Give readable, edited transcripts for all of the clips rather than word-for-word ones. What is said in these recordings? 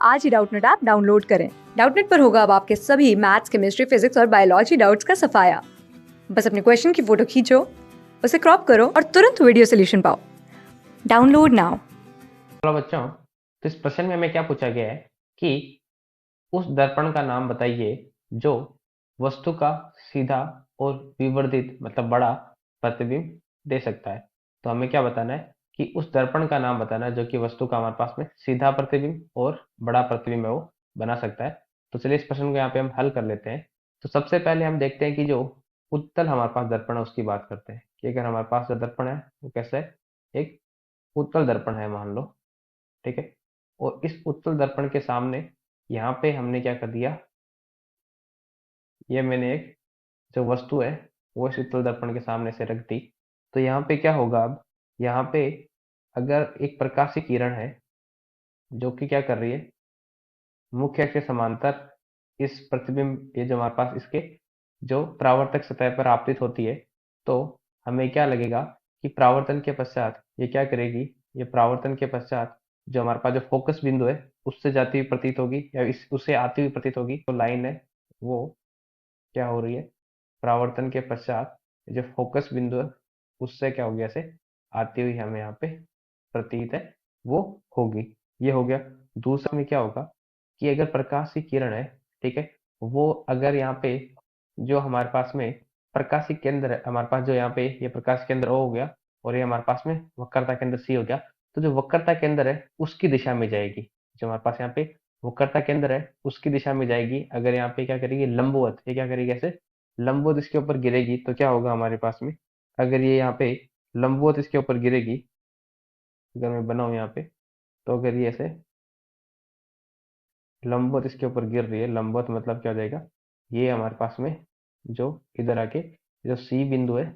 आज ही Doubtnut app download करें। Doubtnut पर होगा अब आपके सभी मैथ्स, केमिस्ट्री, फिजिक्स और बायोलॉजी डाउट्स का सफाया। बस अपने क्वेश्चन की फोटो खींचो, उसे क्रॉप करो और तुरंत वीडियो सोल्यूशन पाओ। Download now. हेलो बच्चों, तो इस प्रश्न में हमें क्या पूछा गया है कि उस दर्पण का नाम बताइए जो वस्तु का सीधा और विवर्धित मतलब बड़ा प्रतिबिंब दे सकता है। तो हमें क्या बताना है कि उस दर्पण का नाम बताना है जो कि वस्तु का हमारे पास में सीधा प्रतिबिंब और बड़ा प्रतिबिंब है वो बना सकता है। तो चलिए इस प्रश्न को यहाँ पे हम हल कर लेते हैं। तो सबसे पहले हम देखते हैं कि जो उत्तल हमारे पास दर्पण है उसकी बात करते हैं कि अगर हमारे पास जो दर्पण है वो कैसा है, एक उत्तल दर्पण है मान लो, ठीक है। और इस उत्तल दर्पण के सामने यहाँ पे हमने क्या कर दिया, ये मैंने एक जो वस्तु है वो इस उत्तल दर्पण के सामने से रख दी। तो यहाँ पे क्या होगा, अब यहाँ पे अगर एक प्रकाश की किरण है जो कि क्या कर रही है, मुख्य अक्ष के समांतर इस प्रतिबिंब ये जो हमारे पास इसके जो परावर्तक सतह पर आपतित होती है, तो हमें क्या लगेगा कि परावर्तन के पश्चात ये क्या करेगी, ये परावर्तन के पश्चात जो हमारे पास जो फोकस बिंदु है उससे जाती हुई प्रतीत होगी या इस उससे आती हुई प्रतीत होगी। तो लाइन है वो क्या हो रही है, परावर्तन के पश्चात जो फोकस बिंदु है उससे क्या होगी, ऐसे आती हुई हमें यहाँ पे प्रतीत है वो होगी। ये हो गया। दूसरा में क्या होगा कि अगर प्रकाश की किरण है, ठीक है, वो अगर यहाँ पे जो हमारे पास में प्रकाश की केंद्र है, हमारे पास जो यहाँ पे ये प्रकाश केंद्र O हो गया और ये हमारे पास में वक्रता केंद्र C हो गया। तो जो वक्रता केंद्र है उसकी दिशा में जाएगी, जो हमारे पास यहाँ पे वक्रता केंद्र है उसकी दिशा में जाएगी। अगर यहाँ पे क्या करेगी, लंबवत, ये क्या करेगी ऐसे लंबवत इसके ऊपर गिरेगी तो क्या होगा हमारे पास में, अगर ये यहाँ पे लंबवत इसके ऊपर गिरेगी, अगर मैं बनाऊं यहाँ पे, तो अगर ये ऐसे लंबवत इसके ऊपर गिर रही है, लंबवत मतलब क्या हो जाएगा, ये हमारे पास में जो इधर आके जो सी बिंदु है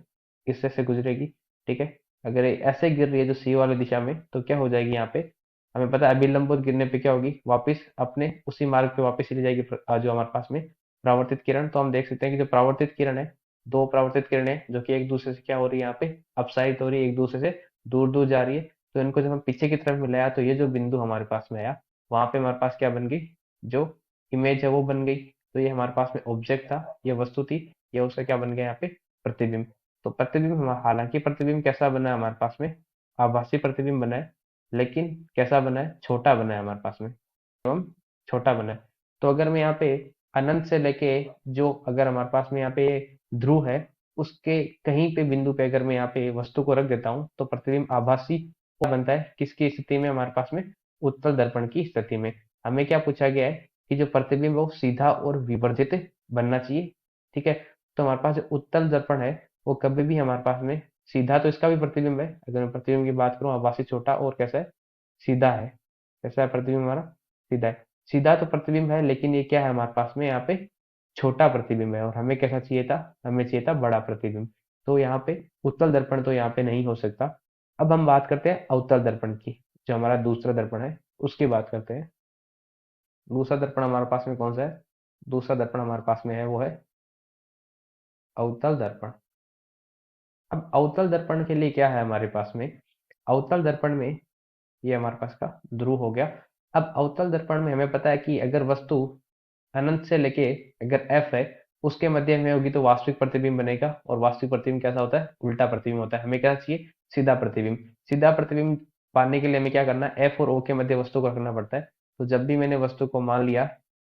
इससे से गुजरेगी, ठीक है। अगर ये ऐसे गिर रही है जो सी वाली दिशा में तो क्या हो जाएगी, यहाँ पे हमें पता है अभिलंबवत गिरने पे क्या होगी, वापस अपने उसी मार्ग पे वापस चली जाएगी जो हमारे पास में परावर्तित किरण। तो हम देख सकते हैं कि जो परावर्तित किरण है, दो परावर्तित किरणें जो कि एक दूसरे से क्या हो रही है, यहाँ पे अपसारित हो रही है, एक दूसरे से दूर दूर जा रही है। तो इनको जब हम पीछे की तरफ मिलाया तो ये जो बिंदु हमारे पास में आया वहां पे हमारे पास क्या बन गई, जो इमेज है वो बन गई। तो ये हमारे पास में ऑब्जेक्ट था, ये वस्तु थी, ये उसका क्या बन गया यहाँ पे प्रतिबिंब। तो प्रतिबिंब हालांकि प्रतिबिंब कैसा बना है हमारे पास में, आभासी प्रतिबिंब बना है, लेकिन कैसा बना है, छोटा बना है हमारे पास में, एवं छोटा बना है। तो अगर मैं यहाँ पे अनंत से लेके जो अगर हमारे पास में यहाँ पे ध्रुव है उसके कहीं पे बिंदु पे अगर मैं यहाँ पे वस्तु को रख देता हूँ तो प्रतिबिंब आभासी वो बनता है किसकी स्थिति में, हमारे पास में उत्तल दर्पण की स्थिति में। हमें क्या पूछा गया है कि जो प्रतिबिंब है वो सीधा और विवर्जित बनना चाहिए, ठीक है। तो हमारे पास जो उत्तल दर्पण है वो कभी भी हमारे पास में सीधा, तो इसका भी प्रतिबिंब है, अगर मैं प्रतिबिंब की बात करूँ आभासी छोटा और कैसा है, सीधा है। कैसा है प्रतिबिंब हमारा, सीधा है। सीधा तो प्रतिबिंब है लेकिन ये क्या है हमारे पास में यहाँ पे छोटा प्रतिबिंब है और हमें कैसा चाहिए था, हमें चाहिए था बड़ा प्रतिबिंब। तो यहाँ पे उत्तल दर्पण तो यहाँ पे नहीं हो सकता। अब हम बात करते हैं अवतल दर्पण की, जो हमारा दूसरा दर्पण है उसकी बात करते हैं। दूसरा दर्पण हमारे पास में कौन सा है, दूसरा दर्पण हमारे पास में है वो है अवतल दर्पण। अब अवतल दर्पण के लिए क्या है हमारे पास में, अवतल दर्पण में ये हमारे पास का ध्रुव हो गया। अब अवतल दर्पण में हमें पता है कि अगर वस्तु अनंत से लेके अगर एफ है उसके मध्य में होगी तो वास्तविक प्रतिबिंब बनेगा, और वास्तविक प्रतिबिंब कैसा होता है, उल्टा प्रतिबिंब होता है। हमें क्या चाहिए, सीधा प्रतिबिंब। सीधा प्रतिबिंब पाने के लिए हमें क्या करना है, एफ और ओ के मध्य वस्तु को रखना पड़ता है। तो जब भी मैंने वस्तु को मान लिया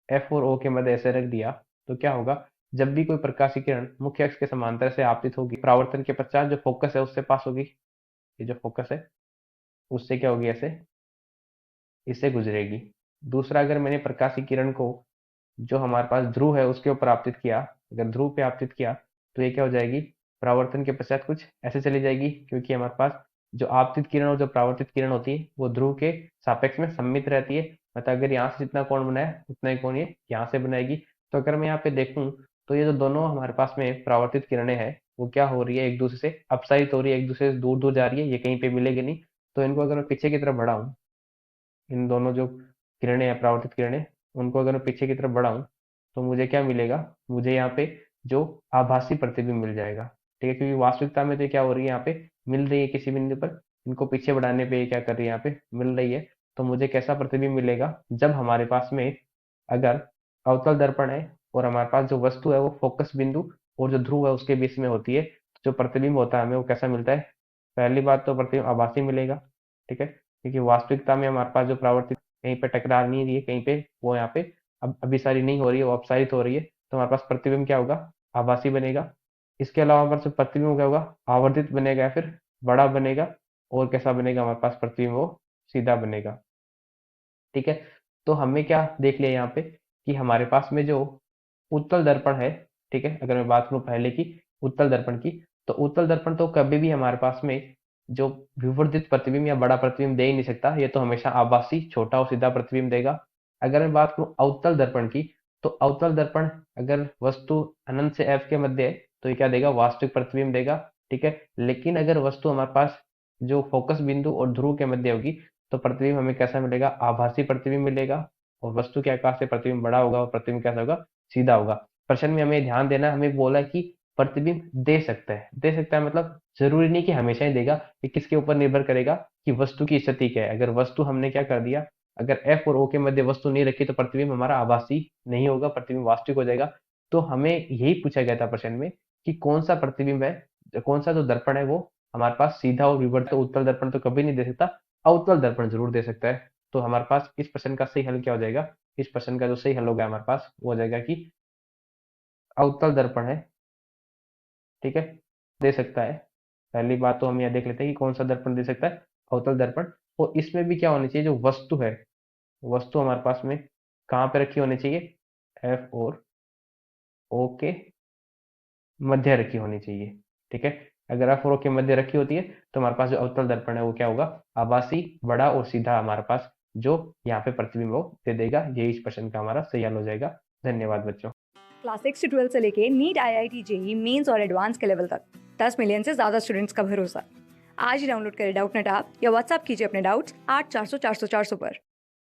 एफ और ओ के मध्य ऐसे रख दिया तो क्या होगा, जब भी कोई प्रकाश की किरण मुख्य अक्ष के समांतर से आपतित होगी, परावर्तन के पश्चात जो फोकस है उससे पास होगी, ये जो फोकस है उससे क्या होगी, ऐसे इससे गुजरेगी। दूसरा, अगर मैंने प्रकाश की किरण को जो हमारे पास ध्रुव है उसके ऊपर आपतित किया, अगर ध्रुव पे आपतित किया तो ये क्या हो जाएगी, परावर्तन के पश्चात कुछ ऐसे चली जाएगी, क्योंकि हमारे पास जो आपतित किरण और जो परावर्तित किरण होती है वो ध्रुव के सापेक्ष में सममित रहती है। मतलब अगर यहाँ से जितना कोण बनाया उतना ही कोण ये यहाँ से बनाएगी। तो अगर मैं यहाँ पे देखूं तो ये जो दोनों हमारे पास में परावर्तित किरणें हैं वो क्या हो रही है, एक दूसरे से अपसारित हो रही है, एक दूसरे से दूर दूर जा रही है, ये कहीं पे मिलेगी नहीं। तो इनको अगर मैं पीछे की तरफ बढ़ाऊं, इन दोनों जो किरणें हैं परावर्तित किरणें, उनको अगर मैं पीछे की तरफ बढ़ाऊं तो मुझे क्या मिलेगा, मुझे यहाँ पे जो आभासी प्रतिबिंब मिल जाएगा, ठीक है। क्योंकि वास्तविकता में तो क्या हो रही है, यहाँ पे मिल रही है किसी बिंदु पर, इनको पीछे बढ़ाने पे ये क्या कर रही है, यहाँ पे मिल रही है। तो मुझे कैसा प्रतिबिंब मिलेगा, जब हमारे पास में अगर अवतल दर्पण है और हमारे पास जो वस्तु है वो फोकस बिंदु और जो ध्रुव है उसके बीच में होती है, जो प्रतिबिंब होता है हमें वो कैसा मिलता है। पहली बात तो प्रतिबिंब आभासी मिलेगा, ठीक है, क्योंकि वास्तविकता में हमारे पास जो परावर्तित कहीं पे टकरा नहीं रही है, कहीं पे वो यहाँ पे अब अभिसारी नहीं हो रही है, वो अपसारित हो रही है, तो हमारे पास प्रतिबिंब क्या होगा, आभासी बनेगा। इसके अलावा हमारे पास प्रतिबिंब क्या होगा, आवर्धित बनेगा या फिर बड़ा बनेगा। और कैसा बनेगा हमारे पास प्रतिबिंब, वो सीधा बनेगा, ठीक है। तो हमें क्या देख लिया यहाँ पे कि हमारे पास में जो उत्तल दर्पण है, ठीक है, अगर मैं बात करूँ पहले की उत्तल दर्पण की, तो उत्तल दर्पण तो कभी भी हमारे पास में जो विवर्धित प्रतिबिंब या बड़ा प्रतिबिंब दे ही नहीं सकता, ये तो हमेशा आभासी छोटा और सीधा प्रतिबिंब देगा। अगर मैं बात करूँ अवतल दर्पण की, तो अवतल दर्पण अगर वस्तु अनंत से f के मध्य है तो ये क्या देगा, वास्तविक प्रतिबिंब देगा, ठीक है। लेकिन अगर वस्तु हमारे पास जो फोकस बिंदु और ध्रुव के मध्य होगी तो प्रतिबिंब हमें कैसा मिलेगा, आभासी प्रतिबिंब मिलेगा। और वस्तु के आकार से प्रतिबिंब बड़ा होगा और प्रतिबिंब कैसा होगा, सीधा होगा। प्रश्न में हमें ध्यान देना, हमें बोला है कि प्रतिबिंब दे सकता है, दे सकता है मतलब जरूरी नहीं कि हमेशा ही देगा, ये किसके ऊपर निर्भर करेगा कि वस्तु की स्थिति क्या है। अगर वस्तु हमने क्या कर दिया, अगर एफ और ओ के मध्य वस्तु नहीं रखी तो प्रतिबिंब हमारा आभासी नहीं होगा, प्रतिबिंब वास्तविक हो जाएगा। तो हमें यही पूछा गया था प्रश्न में कि कौन सा प्रतिबिंब है, कौन सा जो दर्पण है वो हमारे पास सीधा और विवर्त, उत्तल दर्पण तो कभी नहीं दे सकता, अवतल दर्पण जरूर दे सकता है। तो हमारे पास इस प्रश्न का सही हल क्या हो जाएगा, इस प्रश्न का जो सही हल होगा हमारे पास वो हो जाएगा कि अवतल दर्पण है, ठीक है, दे सकता है। पहली बात तो हम यह देख लेते हैं कि कौन सा दर्पण दे सकता है, अवतल दर्पण। और इसमें भी क्या होनी चाहिए, जो वस्तु है, वस्तु हमारे पास में कहाँ पे रखी होनी चाहिए, एफ और ओ के मध्य रखी होनी चाहिए, ठीक है। अगर एफ और ओ के मध्य रखी होती है तो हमारे पास जो अवतल दर्पण है वो क्या होगा, आभासी, बड़ा और सीधा हमारे पास जो यहाँ पे प्रतिबिंब वो दे देगा। यही इस प्रश्न का हमारा सही हल हो जाएगा। धन्यवाद बच्चों। क्लास 6 से 12 से लेके नीट, IIT, जेई मेंस और एडवांस के लेवल तक 10 मिलियन से ज़्यादा स्टूडेंट्स का भरोसा। आज ही डाउनलोड करें डाउटनेट ऐप या व्हाट्सएप कीजिए अपने डाउट्स 8400 400 400 पर।